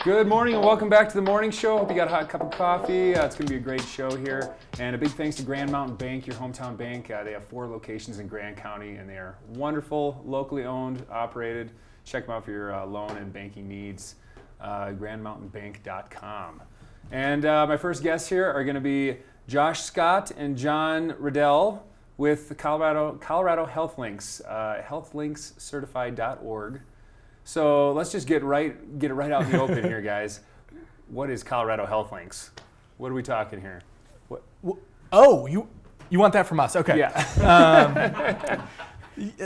Good morning and welcome back to the morning show. Hope you got a hot cup of coffee. It's going to be a great show here. And a big thanks to Grand Mountain Bank, your hometown bank. They have 4 locations in Grand County and they are wonderful, locally owned, operated. Check them out for your loan and banking needs. grandmountainbank.com. And my first guests here are going to be Josh Scott and John Riddell with the Colorado Health Links, healthlinkscertified.org. So let's just get it right out in the open here, guys. What is Colorado Health Links? What are we talking here? Oh, you want that from us? Okay. Yeah.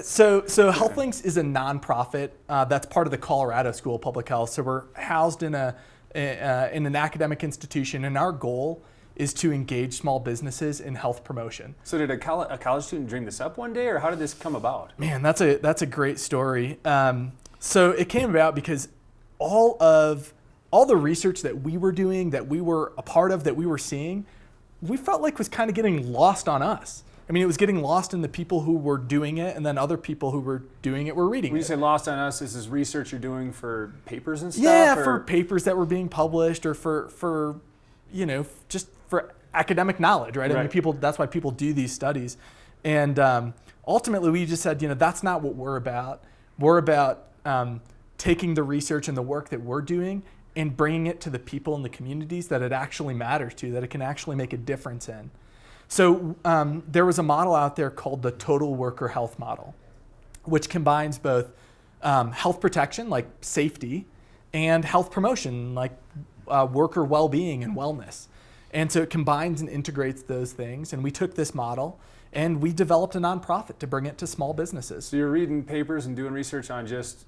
So Health Links is a nonprofit that's part of the Colorado School of Public Health. So we're housed in an academic institution, and our goal is to engage small businesses in health promotion. So did a college student dream this up one day, or how did this come about? Man, that's a great story. So it came about because all the research that we were doing, that we were a part of, that we were seeing, we felt like was kind of getting lost on us. I mean, it was getting lost in the people who were doing it, and then other people who were doing it were reading it. When you say lost on us, is this research you're doing for papers and stuff? Yeah, for papers that were being published, or for just for academic knowledge, right? I mean, that's why people do these studies. And ultimately, we just said, that's not what we're about. We're about taking the research and the work that we're doing and bringing it to the people in the communities that it actually matters to, that it can actually make a difference in. So there was a model out there called the Total Worker Health Model, which combines both health protection, like safety, and health promotion, like worker well-being and wellness. And so it combines and integrates those things. And we took this model and we developed a nonprofit to bring it to small businesses. So you're reading papers and doing research on just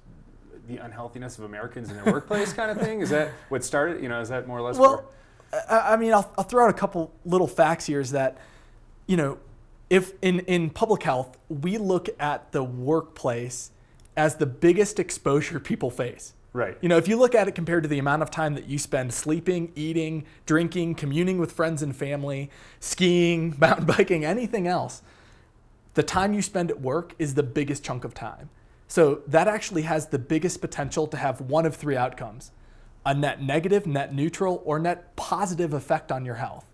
the unhealthiness of Americans in their workplace kind of thing? Is that what started? Is that more or less? Well, I mean, I'll throw out a couple little facts here is that, if in public health, we look at the workplace as the biggest exposure people face. Right. If you look at it compared to the amount of time that you spend sleeping, eating, drinking, communing with friends and family, skiing, mountain biking, anything else, the time you spend at work is the biggest chunk of time. So that actually has the biggest potential to have one of 3 outcomes: a net negative, net neutral, or net positive effect on your health.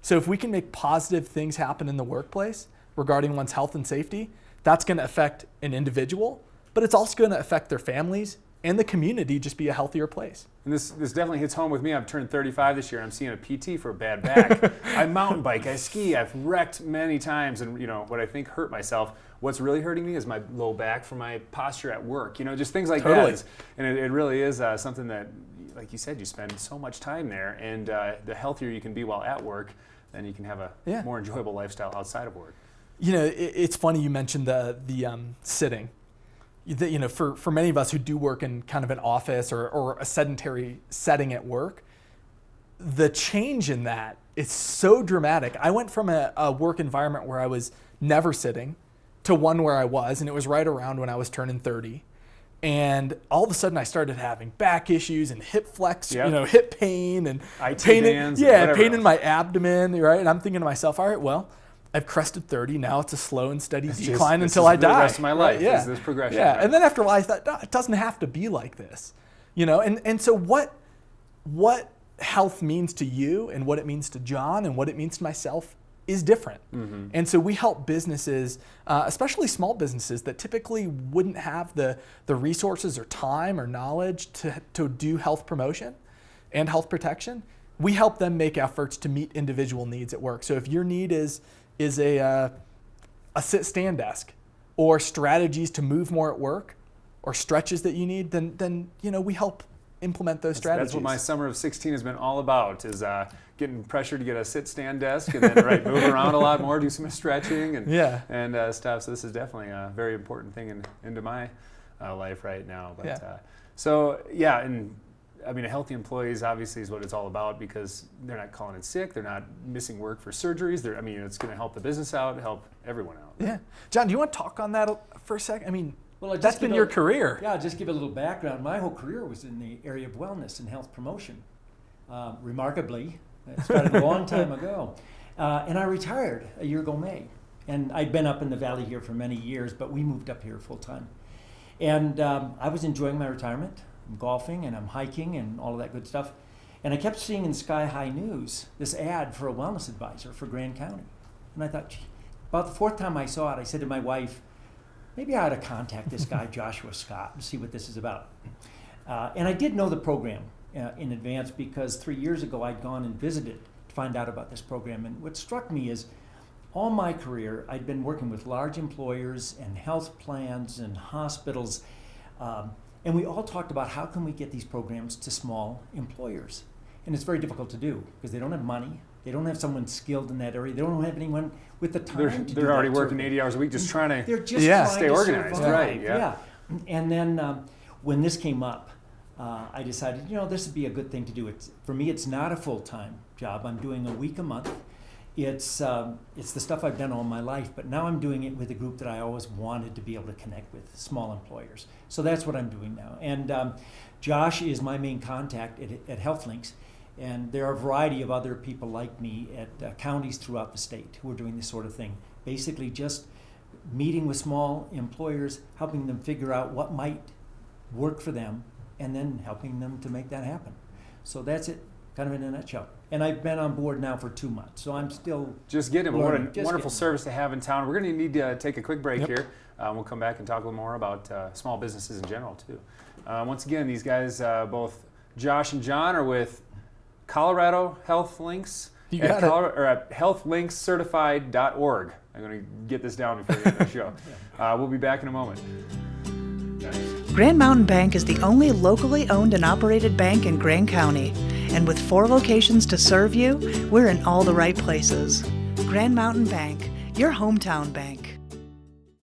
So if we can make positive things happen in the workplace regarding one's health and safety, that's going to affect an individual, but it's also going to affect their families and the community just be a healthier place. And this definitely hits home with me. I've turned 35 this year. I'm seeing a PT for a bad back. I mountain bike, I ski, I've wrecked many times, and what I think hurt myself. What's really hurting me is my low back from my posture at work. Just things like that. And it really is something that, like you said, you spend so much time there, and the healthier you can be while at work, then you can have a more enjoyable lifestyle outside of work. It's funny you mentioned the sitting. For many of us who do work in kind of an office or a sedentary setting at work, the change in that is so dramatic. I went from a work environment where I was never sitting to one where I was, and it was right around when I was turning 30. And all of a sudden I started having back issues and hip flex, hip pain and pain in my abdomen, right? And I'm thinking to myself, all right, well, I've crested 30. Now it's a slow and steady decline until I die. The rest of my life is this progression. Yeah, right? And then after a while, I thought, no, it doesn't have to be like this, And so what health means to you, and what it means to John, and what it means to myself is different. Mm-hmm. And so we help businesses, especially small businesses that typically wouldn't have the resources or time or knowledge to do health promotion and health protection. We help them make efforts to meet individual needs at work. So if your need is a sit-stand desk, or strategies to move more at work, or stretches that you need, then we help implement those strategies. That's what my summer of 16 has been all about, is getting pressure to get a sit-stand desk, and then move around a lot more, do some stretching and stuff. So this is definitely a very important thing into my life right now. But and I mean, a healthy employees obviously is what it's all about, because they're not calling in sick, they're not missing work for surgeries. It's going to help the business out, help everyone out. Yeah, John, do you want to talk on that for a second? I mean, that's been your career. Yeah, I'll just give a little background. My whole career was in the area of wellness and health promotion. Remarkably, it started a long time ago, and I retired a year ago May. And I'd been up in the valley here for many years, but we moved up here full time. And I was enjoying my retirement. I'm golfing and I'm hiking and all of that good stuff. And I kept seeing in Sky High News this ad for a wellness advisor for Grand County. And I thought, gee, about the fourth time I saw it, I said to my wife, maybe I ought to contact this guy, Joshua Scott, and see what this is about. And I did know the program in advance because 3 years ago I'd gone and visited to find out about this program. And what struck me is all my career I'd been working with large employers and health plans and hospitals. And we all talked about how can we get these programs to small employers. And it's very difficult to do because they don't have money. They don't have someone skilled in that area. They don't have anyone with the time to do They're already that working 80 hours a week just trying to stay organized. Survive. Right, yeah. And then when this came up, I decided, this would be a good thing to do. For me, it's not a full-time job. I'm doing a week a month. It's the stuff I've done all my life, but now I'm doing it with a group that I always wanted to be able to connect with, small employers. So that's what I'm doing now. And Josh is my main contact at HealthLinks, and there are a variety of other people like me at counties throughout the state who are doing this sort of thing. Basically just meeting with small employers, helping them figure out what might work for them, and then helping them to make that happen. So that's it, kind of in a nutshell. And I've been on board now for 2 months, so I'm still just getting what a wonderful service to have in town. We're going to need to take a quick break here. We'll come back and talk a little more about small businesses in general too. Once again, these guys, both Josh and John, are with Colorado Health Links at healthlinkscertified.org. I'm going to get this down before the end of the show. We'll be back in a moment. Grand Mountain Bank is the only locally owned and operated bank in Grand County. And with 4 locations to serve you, we're in all the right places. Grand Mountain Bank, your hometown bank.